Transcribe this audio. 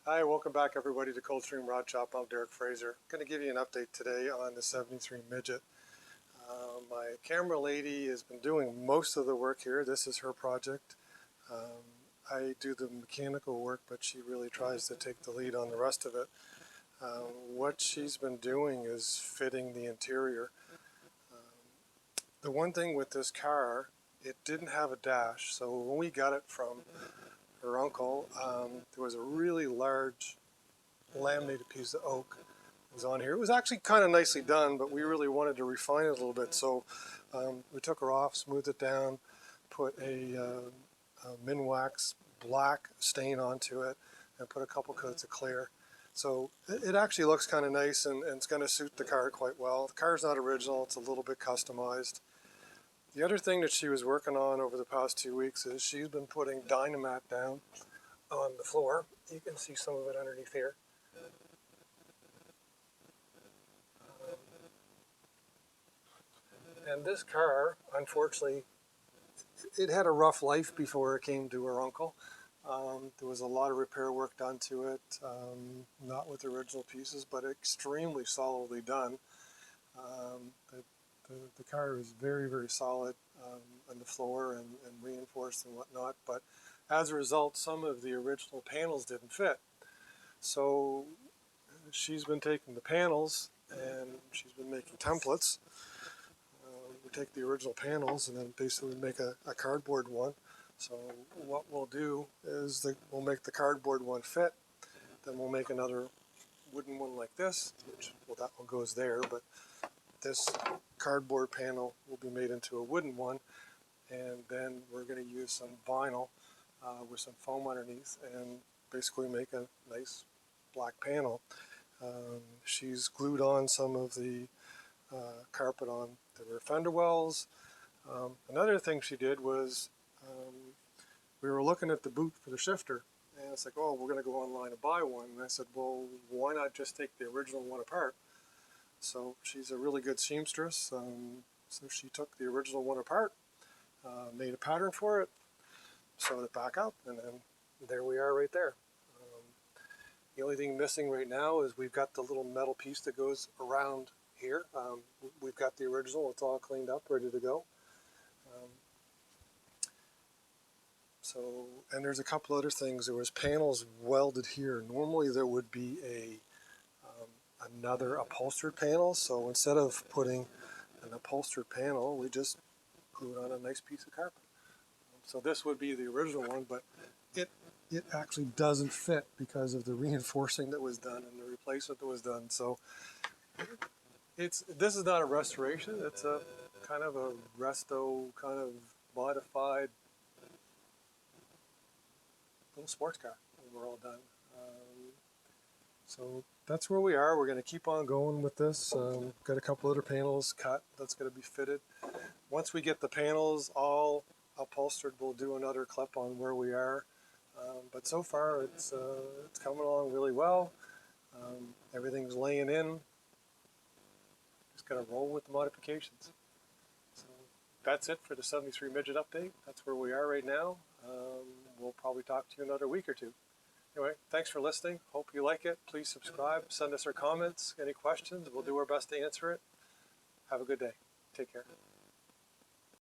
Hi, welcome back everybody to Coldstream Rod Shop. I'm Derek Fraser. I'm going to give you an update today on the 73 Midget. My camera lady has been doing most of the work here. This is her project. I do the mechanical work, but she really tries to take the lead on the rest of it. What she's been doing is fitting the interior. The one thing with this car, it didn't have a dash, so when we got it from her uncle, there was a really large laminated piece of oak that was on here. It was actually kind of nicely done, but we really wanted to refine it a little bit, so we took her off, smoothed it down, put a Minwax black stain onto it, and put a couple coats of clear. So it actually looks kind of nice, and it's going to suit the car quite well. The car's not original, it's a little bit customized. The other thing that she was working on over the past 2 weeks is she's been putting Dynamat down on the floor. You can see some of it underneath here. And this car, unfortunately, it had a rough life before it came to her uncle. There was a lot of repair work done to it, not with the original pieces, but extremely solidly done. The car is very, very solid on the floor and reinforced and whatnot, but as a result, some of the original panels didn't fit. So she's been taking the panels and she's been making templates. We take the original panels and then basically make a cardboard one. So what we'll do is we'll make the cardboard one fit, then we'll make another wooden one like this, which, well, that one goes there, but this cardboard panel will be made into a wooden one, and then we're going to use some vinyl with some foam underneath and basically make a nice black panel. She's glued on some of the carpet on the rear fender wells. Another thing she did was we were looking at the boot for the shifter, and it's like, oh, we're going to go online and buy one. And I said, well, why not just take the original one apart? So she's a really good seamstress, so she took the original one apart, made a pattern for it, sewed it back up, and then there we are right there. The only thing missing right now is we've got the little metal piece that goes around here. We've got the original, it's all cleaned up, ready to go. And there's a couple other things. There was panels welded here. Normally there would be another upholstered panel, so instead of putting an upholstered panel, we just glued on a nice piece of carpet. So this would be the original one, but it actually doesn't fit because of the reinforcing that was done and the replacement that was done. So this is not a restoration, it's a kind of a resto, kind of modified little sports car when we're all done. So that's where we are. We're going to keep on going with this. Got a couple other panels cut that's going to be fitted. Once we get the panels all upholstered, we'll do another clip on where we are. But so far it's coming along really well. Everything's laying in. Just got to roll with the modifications. So that's it for the 73 Midget update. That's where we are right now. We'll probably talk to you another week or two. Anyway, thanks for listening. Hope you like it. Please subscribe. Send us your comments. Any questions? We'll do our best to answer it. Have a good day. Take care.